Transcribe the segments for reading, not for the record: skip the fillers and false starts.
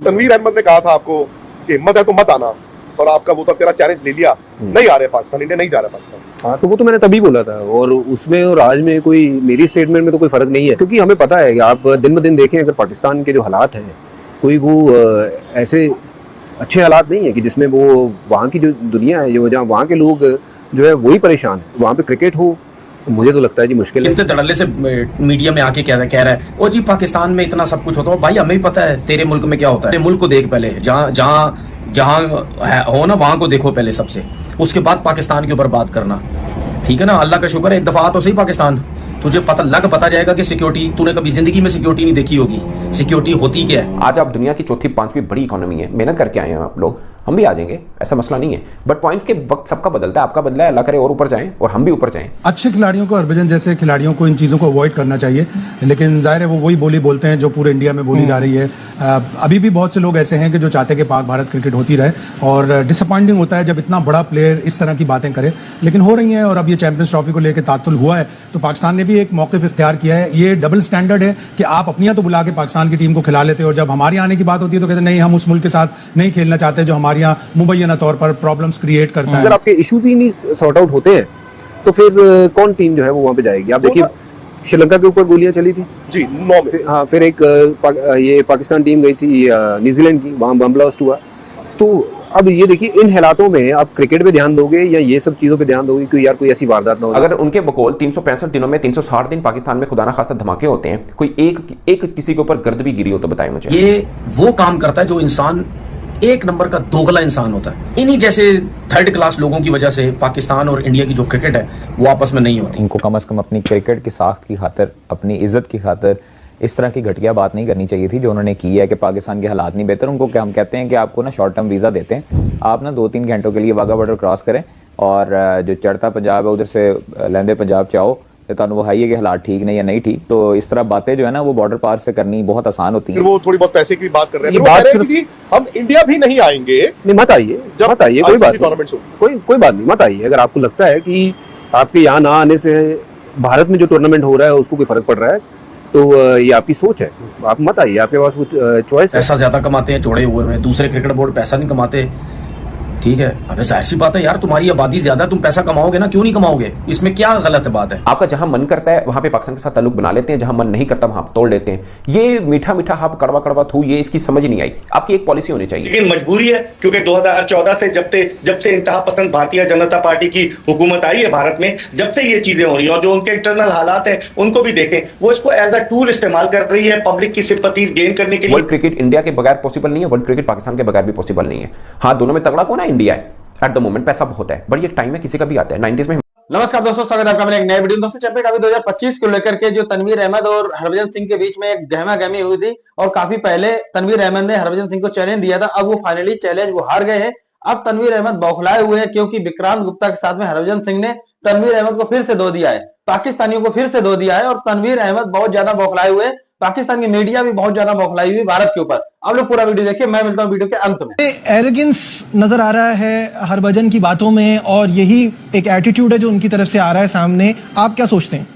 तनवीर अहमद ने कहा था आपको कि हिम्मत है तो मत आना, और आपका वो तो तेरा चैलेंज ले लिया, नहीं आ रहे पाकिस्तान, इंडिया नहीं जा रहा पाकिस्तान। हाँ, तो वो तो मैंने तभी बोला था, और उसमें और आज में कोई मेरी स्टेटमेंट में तो कोई फर्क नहीं है, क्योंकि हमें पता है कि आप दिन ब दिन देखें अगर पाकिस्तान के जो हालात हैं, कोई वो ऐसे अच्छे हालात नहीं है कि जिसमें वो वहाँ की जो दुनिया है, जो जहाँ वहाँ के लोग जो है वही परेशान है, वहाँ पे क्रिकेट हो, मुझे तो लगता है जी मुश्किल है। कितने धड़ल्ले से मीडिया में आके कह रहा है ओ जी पाकिस्तान में इतना सब कुछ होता है। भाई हमें भी पता है तेरे मुल्क में क्या होता है, तेरे मुल्क को देख पहले, जहाँ जहाँ जहाँ हो ना वहां को देखो पहले सबसे, उसके बाद पाकिस्तान के ऊपर बात करना, ठीक है ना। अल्लाह का शुक्र है एक दफा तो सही पाकिस्तान, तुझे पता जाएगा कि सिक्योरिटी, तूने कभी जिंदगी में सिक्योरिटी नहीं देखी होगी, सिक्योरिटी होती क्या है। आज आप दुनिया की चौथी पांचवी बड़ी इकोनॉमी है, मेहनत करके आए हैं आप लोग, हम भी आ जाएंगे, ऐसा मसला नहीं है। बट पॉइंट के वक्त सबका बदलता है, आपका बदला है, अल्लाह करे और ऊपर जाएं और हम भी ऊपर जाएं। अच्छे खिलाड़ियों को, हरभजन जैसे खिलाड़ियों को इन चीज़ों को अवॉइड करना चाहिए, लेकिन जाहिर है वो वही बोली बोलते हैं जो पूरे इंडिया में बोली जा रही है। अभी भी बहुत से लोग ऐसे हैं कि जो चाहते हैं कि पाक भारत क्रिकेट होती रहे, और डिसअपॉइंटिंग होता है जब इतना बड़ा प्लेयर इस तरह की बातें करे, लेकिन हो रही हैं। और अब ये चैंपियंस ट्रॉफी को लेकर तातुल हुआ है, तो पाकिस्तान ने भी एक मौक़िफ़ इख्तियार किया है। ये डबल स्टैंडर्ड है कि आप अपनी यहाँ तो बुला के पाकिस्तान की टीम को खिला लेते हो, और जब हमारे आने की बात होती है तो कहते हैं नहीं, हम उस मुल्क के साथ नहीं खेलना चाहते जो हमारे यहाँ मुबैना तौर पर प्रॉब्लम्स क्रिएट करता है। अगर आपके इश्यूज ही नहीं सॉर्ट आउट होते हैं तो फिर कौन टीम जो है वो वहाँ पे जाएगी। आप देखिए श्रीलंका के ऊपर गोलियां चली थी जी 9 में। हाँ, फिर एक ये पाकिस्तान टीम गई थी न्यूजीलैंड की, वहाँ बम ब्लास्ट हुआ। तो अब ये देखिए इन हालातों में आप क्रिकेट पे ध्यान दोगे या ये सब चीजों पे ध्यान दोगे कि यार कोई ऐसी वारदात ना हो। अगर उनके बकौल 365 दिनों में 360 दिन पाकिस्तान में खुदा ना खासा धमाके होते हैं, कोई एक किसी के ऊपर गर्द भी गिरी हो तो बताएं मुझे। ये वो काम करता है जो इंसान एक नंबर का दोगला इंसान होता है। इन्हीं जैसे थर्ड क्लास लोगों की वजह से पाकिस्तान और इंडिया की जो क्रिकेट है वो आपस में नहीं होती। इनको कम से कम अपनी क्रिकेट की साख्त की खातिर, अपनी इज्जत की खातिर इस तरह की घटिया बात नहीं करनी चाहिए थी जो उन्होंने की है कि पाकिस्तान के हालात नहीं बेहतर। उनको क्या हम कहते हैं कि आपको ना शॉर्ट टर्म वीज़ा देते हैं, आप ना 2-3 घंटों के लिए वाघा बॉर्डर क्रॉस करें, और जो चढ़ता पंजाब है उधर से लहंदे पंजाब चाहो, तो वो है कि हालात ठीक नहीं या नहीं ठीक। तो इस तरह बातें जो है ना वो बॉर्डर पार से करनी बहुत आसान होती है। वो थोड़ी बहुत पैसे की बात कर रहे हैं, बात वो सिर्फ कि हम इंडिया भी नहीं आएंगे। नहीं, मत आइए, मत आइए, कोई बात नहीं, कोई बात नहीं, मत आइए। अगर आपको लगता है कि आपके यहाँ ना आने से भारत में जो टूर्नामेंट हो रहा है उसको कोई फर्क पड़ रहा है, तो ये आपकी सोच है, आप मत आइए, आपके पास कुछ चॉइस है। पैसा ज्यादा कमाते हैं जोड़े हुए में, दूसरे क्रिकेट बोर्ड पैसा नहीं कमाते, ठीक है। अबे जाहिर सी बात है यार, तुम्हारी आबादी ज्यादा, तुम पैसा कमाओगे ना, क्यों नहीं कमाओगे, इसमें क्या गलत बात है। आपका जहां मन करता है वहां पे पाकिस्तान के साथ ताल्लुक बना लेते हैं, जहां मन नहीं करता वहां तोड़ लेते हैं। ये मीठा मीठा हाफ कड़वा कड़वा थू, ये इसकी समझ नहीं आई। आपकी एक पॉलिसी होनी चाहिए। लेकिन मजबूरी है, क्योंकि 2014 से जब से इंतहा पसंद भारतीय जनता पार्टी की हुकूमत आई है भारत में, जब से ये चीजें हो रही हैं, और जो उनके इंटरनल हालात हैं उनको भी देखें, वो इसको एज अ टूल इस्तेमाल कर रही है पब्लिक की सिंपैथीज गेन करने के लिए। वर्ल्ड क्रिकेट इंडिया के बगैर पॉसिबल नहीं है, वर्ल्ड क्रिकेट पाकिस्तान के बगैर भी पॉसिबल नहीं है। हाँ, दोनों में तगड़ा कौन है? इंडिया है एट द मोमेंट, पैसा बहुत है, बट ये टाइम है किसी का भी आता है। 90s में। नमस्कार दोस्तों, स्वागत है आपका मेरे एक नए वीडियो। दोस्तों चैंपियन कप 2025 को लेकर के जो तनवीर अहमद और हरभजन सिंह के बीच में एक गहमा गहमी हुई थी, और काफी पहले तनवीर अहमद ने हरभजन सिंह को चैलेंज दिया था। अब वो फाइनली चैलेंज वो हार गए हैं। अब तनवीर अहमद बौखलाए हुए हैं, क्योंकि विक्रांत गुप्ता के साथ में हरभजन सिंह ने तनवीर अहमद को फिर से धो दिया है, पाकिस्तानियों को फिर से धो दिया है, और तनवीर अहमद बहुत ज्यादा बौखलाए हुए हैं। पाकिस्तान की मीडिया भी बहुत ज्यादा बौखलाई हुई भारत के ऊपर। आप लोग पूरा वीडियो देखिए, मैं मिलता हूं वीडियो के अंत में। एरोगेंस नजर आ रहा है हरभजन की बातों में, और यही एक एटीट्यूड है जो उनकी तरफ से आ रहा है सामने। आप क्या सोचते हैं?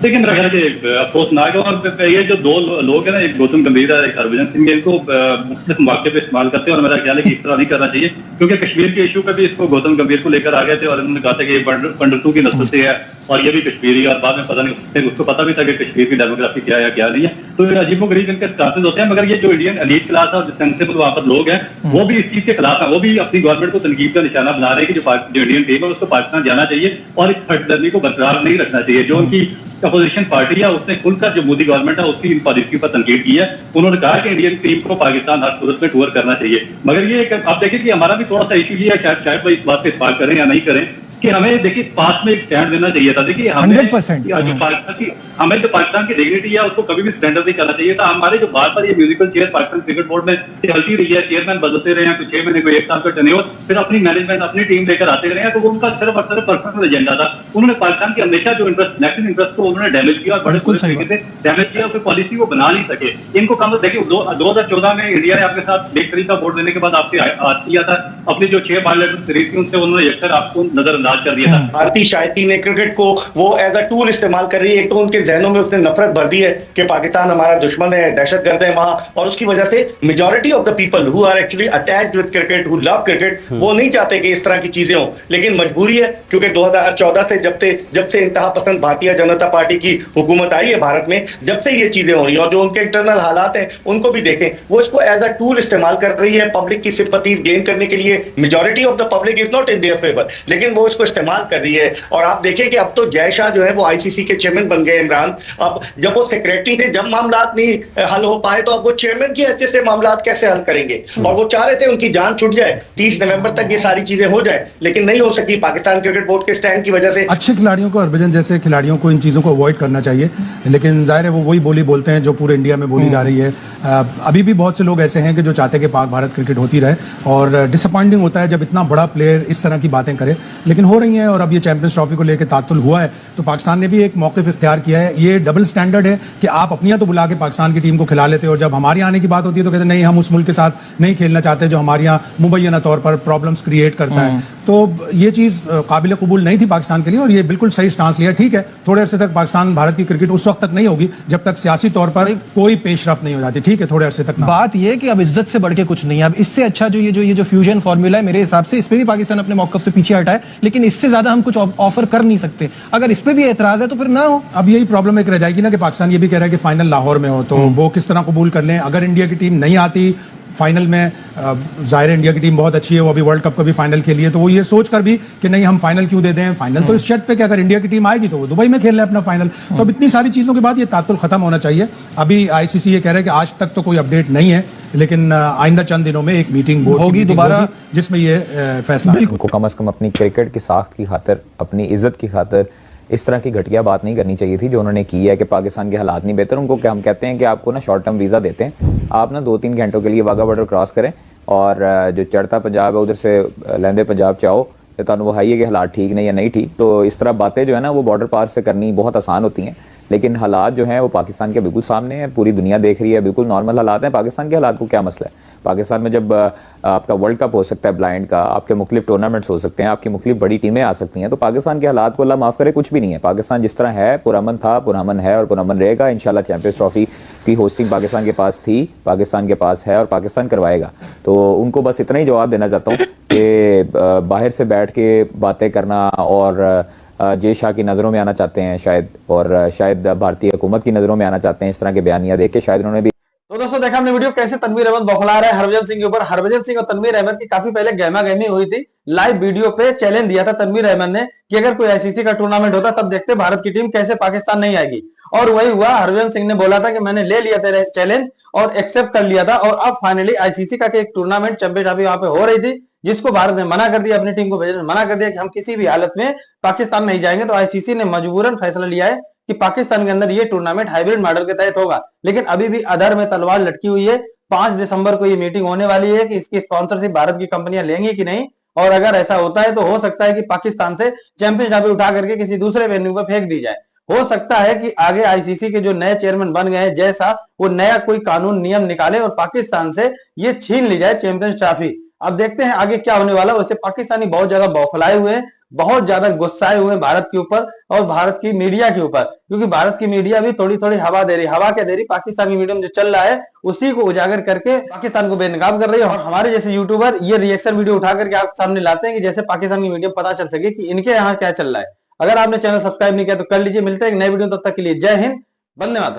देखिए मेरा ख्याल है कि अफसोसनाक है, और ये जो दो लोग हैं ना, एक गौतम गंभीर है, एक हरभजन सिंह, इनको मुख्तलिफ मौके पे इस्तेमाल करते हैं, और मेरा ख्याल है कि इस तरह नहीं करना चाहिए। क्योंकि कश्मीर के इशू पे भी इसको गौतम गंभीर को लेकर आ गए थे, और उन्होंने कहा था कि ये पंडितों की नस्ल से है और ये भी कश्मीरी है, और बाद में पता नहीं उसको पता भी था कि कश्मीर की डेमोग्राफी क्या है क्या नहीं है। तो अजीबोगरीब इनके स्टांसेस होते हैं। मगर ये जो इंडियन एलीट क्लास है और सेंसिबल वहां पर लोग हैं, वो भी इस चीज के खिलाफ है। वो भी अपनी गवर्नमेंट को तनकीद का निशाना बना रहे हैं कि जो इंडियन टीम है उसको पाकिस्तान जाना चाहिए, और इस हटदर्मी को बरकरार नहीं रखना चाहिए। जो उनकी अपोजिशन पार्टी है उसने खुलकर जो मोदी गवर्नमेंट है उसकी इन पॉलिसी पर तनकीद की है। उन्होंने कहा कि इंडियन टीम को पाकिस्तान हर सूरत में टूर करना चाहिए। मगर ये आप देखिए कि हमारा भी थोड़ा सा इशू ये है, शायद वो इस बात पे इस्तेमाल करें या नहीं करें, कि हमें देखिए पास में एक स्टैंड देना चाहिए था। देखिए हमें 100% हमें जो पाकिस्तान की डिग्निटी है उसको कभी भी स्टैंडर्ड नहीं करना चाहिए था। हमारे जो बार बार ये musical chair Pakistan cricket board में चलती रही है, चेयरमैन बदलते रहे हैं, कुछ 6 महीने को 1 साल का टेन्योर, फिर अपनी मैनेजमेंट अपनी टीम लेकर आते रहे हैं, तो वो उनका सिर्फ और सिर्फ पर्सनल एजेंडा था। उन्होंने पाकिस्तान की हमेशा जो इंटरेस्ट, नेशनल इंटरेस्ट को उन्होंने डैमेज किया, और बड़े तरीके से डैमेज किया, फिर पॉलिसी वो बना नहीं सके। इनको कम देखिए 2014 में इंडिया ने आपके साथ एक तरीका वोट देने के बाद आपसे किया था, अपनी जो 6 बायलैटरल सीरीज थी उनसे उन्होंने अक्सर आपको नजरअंदाज इलाज कर दिया था। भारतीय शायकीन ने क्रिकेट को वो एज अ टूल इस्तेमाल कर रही है। एक तो उनके जहनों में उसने नफरत भर दी है कि पाकिस्तान हमारा दुश्मन है, दहशतगर्द है वहां, और उसकी वजह से majority of the people who are actually attached with cricket, who love cricket, वो नहीं चाहते कि इस तरह की चीजें हो, लेकिन मजबूरी है क्योंकि 2014 से जब से इंतहा पसंद भारतीय जनता पार्टी की हुकूमत आई है भारत में, जब से ये चीजें हो रही है और जो उनके इंटरनल हालात हैं उनको भी देखें, वो इसको एज अ टूल इस्तेमाल कर रही है पब्लिक की सिंपैथीज गेन करने के लिए। Majority of the public is not in their favour, लेकिन वो इसको इस्तेमाल कर रही है। और आप देखिए कि अब तो जय शाह जो है वो आईसीसी के चेयरमैन बन गए। इमरान अब जब वो सेक्रेटरी थे, जब मामलात नहीं हल हो पाए तो अब वो चेयरमैन की हैसियत से मामलात कैसे हल करेंगे? और वो चाह रहे थे उनकी जान छूट जाए, 30 नवंबर तक ये सारी चीजें हो जाए, लेकिन नहीं हो सकी पाकिस्तान क्रिकेट बोर्ड के स्टैंड की वजह से। अच्छे खिलाड़ियों को, हरभजन जैसे खिलाड़ियों को इन चीज़ों को अवॉइड करना चाहिए, लेकिन जाहिर है वो वही बोली बोलते हैं जो पूरे इंडिया में बोली जा रही है। अभी भी बहुत से लोग ऐसे हैं कि जो चाहते हैं कि पाक भारत क्रिकेट होती रहे, और डिसअपॉइंटिंग होता है जब इतना बड़ा प्लेयर इस तरह की बातें करे, लेकिन हो रही हैं। और अब ये चैंपियंस ट्रॉफी को लेकर तातुल हुआ है तो पाकिस्तान ने भी एक मौक़िफ़ इख्तियार किया है। ये डबल स्टैंडर्ड है कि आप अपनी यहाँ तो बुला के पाकिस्तान की टीम को खिला लेते हो, और जब हमारे आने की बात होती है तो कहते हैं नहीं, हम उस मुल्क के साथ नहीं खेलना चाहते जो हमारे यहाँ मुबैना तौर पर प्रॉब्लम्स क्रिएट करता है। तो ये चीज़ काबिल कबूल नहीं थी पाकिस्तान के लिए, और ये बिल्कुल सही स्टांस लिया। ठीक है, थोड़े अरसे तक पाकिस्तान भारत की क्रिकेट उस वक्त तक नहीं होगी जब तक सियासी तौर पर कोई पेशरफ नहीं हो जाती। ठीक है, थोड़े अरसे तक। बात ये कि अब इज्जत से बढ़ के कुछ नहीं है। अब इससे अच्छा जो ये जो फ्यूजन फॉर्मूला है, मेरे हिसाब से इस पे भी पाकिस्तान अपने मौकफ से पीछे हटा है, लेकिन इससे ज्यादा हम कुछ ऑफर कर नहीं सकते। अगर इस पे भी एतराज है तो फिर ना हो। अब यही प्रॉब्लम एक रह जाएगी ना कि पाकिस्तान ये भी कह रहा है कि फाइनल लाहौर में हो, तो वो किस तरह कबूल कर लें? अगर इंडिया की टीम नहीं आती फाइनल में, जाहिर इंडिया की टीम बहुत अच्छी है, वो अभी वर्ल्ड कप का भी फाइनल खेली है, तो वो ये सोच कर भी कि नहीं हम फाइनल क्यों दे दें, फाइनल तो इस शर्त पे कि अगर इंडिया की टीम आएगी तो वो दुबई में खेल रहे अपना फाइनल। तो अब इतनी सारी चीज़ों के बाद ये तातुल खत्म होना चाहिए। अभी आईसीसी ये कह रहा है कि आज तक तो कोई अपडेट नहीं है, लेकिन आइंदा चंद दिनों में एक मीटिंग होगी दोबारा जिसमें ये फैसला उनको कम से कम अपनी क्रिकेट की साख्त की खातिर, अपनी इज्जत की खातिर इस तरह की घटिया बात नहीं करनी चाहिए थी जो उन्होंने की है कि पाकिस्तान के हालात नहीं बेहतर। उनको क्या हम कहते हैं कि आपको ना शॉर्ट टर्म वीज़ा देते हैं, आप ना 2-3 घंटों के लिए वाघा बॉर्डर क्रॉस करें और जो चढ़ता पंजाब है उधर से लहंदे पंजाब चाहो, तो वो है कि हालात ठीक नहीं या नहीं ठीक। तो इस तरह बातें जो है ना वो बॉर्डर पार से करनी बहुत आसान होती हैं, लेकिन हालात जो हैं वो पाकिस्तान के बिल्कुल सामने हैं, पूरी दुनिया देख रही है, बिल्कुल नॉर्मल हालात हैं। पाकिस्तान के हालात को क्या मसला है? पाकिस्तान में जब आपका वर्ल्ड कप हो सकता है ब्लाइंड का, आपके मुख्तलिफ टूर्नामेंट्स हो सकते हैं, आपकी मुख्तलिफ बड़ी टीमें आ सकती हैं, तो पाकिस्तान के हालात को अल्लाह माफ़ करे कुछ भी नहीं है। पाकिस्तान जिस तरह है, पुरअमन था, पुरअमन है और पुरअमन रहेगा। इंशाल्लाह चैंपियंस ट्रॉफी की होस्टिंग पाकिस्तान के पास थी, पाकिस्तान के पास है और पाकिस्तान करवाएगा। तो उनको बस इतना ही जवाब देना चाहता हूँ कि बाहर से बैठ के बातें करना और जय शाह की नज़रों में आना चाहते हैं शायद, और शायद भारतीय हुकूमत की नज़रों में आना चाहते हैं। इस तरह के बयानियां देख के शायद उन्होंने भी। तो दोस्तों देखा हमने वीडियो कैसे तनवीर अहमद बौखला रहा है हरभजन सिंह के ऊपर। हरभजन सिंह और तनवीर अहमद की काफी पहले गहमा गहमी हुई थी। लाइव वीडियो पे चैलेंज दिया था तनवीर अहमद ने कि अगर कोई आईसीसी का टूर्नामेंट होता तब देखते भारत की टीम कैसे पाकिस्तान नहीं आएगी, और वही हुआ। हरभजन सिंह ने बोला था कि मैंने ले लिया तेरे चैलेंज और एक्सेप्ट कर लिया था, और अब फाइनली आईसीसी का एक टूर्नामेंट चैंपियनशिप अभी वहां पे हो रही थी, जिसको भारत ने मना कर दिया, अपनी टीम को भेजने मना कर दिया कि हम किसी भी हालत में पाकिस्तान नहीं जाएंगे। तो आईसीसी ने मजबूरन फैसला लिया है कि पाकिस्तान के अंदर ये टूर्नामेंट हाइब्रिड मॉडल के तहत होगा, लेकिन अभी भी अधर में तलवार लटकी हुई है। 5 दिसंबर को ये मीटिंग होने वाली है कि इसकी स्पॉन्सरशिप भारत की कंपनियां लेंगी कि नहीं, और अगर ऐसा होता है तो हो सकता है कि पाकिस्तान से चैंपियन ट्रॉफी उठा करके किसी दूसरे वेन्यू पर फेंक दी जाए। हो सकता है कि आगे आईसीसी के जो नए चेयरमैन बन गए हैं जैसा, वो नया कोई कानून नियम निकाले और पाकिस्तान से ये छीन ली जाए चैंपियंस ट्रॉफी। अब देखते हैं आगे क्या होने वाला है। वैसे पाकिस्तानी बहुत ज्यादा बौखलाए हुए हैं, बहुत ज्यादा गुस्साए हुए हैं भारत के ऊपर और भारत की मीडिया के ऊपर, क्योंकि भारत की मीडिया भी थोड़ी थोड़ी हवा दे रही। हवा क्या दे रही? पाकिस्तानी मीडिया में जो चल रहा है उसी को उजागर करके पाकिस्तान को बेनकाब कर रही है। और हमारे जैसे यूट्यूबर ये रिएक्शन वीडियो उठा करके आपके सामने लाते हैं कि जैसे पाकिस्तान की मीडिया पता चल सके कि इनके यहाँ क्या चल रहा है। अगर आपने चैनल सब्सक्राइब नहीं किया तो कर लीजिए। मिलते हैं एक नए वीडियो, तब तक के लिए जय हिंद, वंदे मातरम।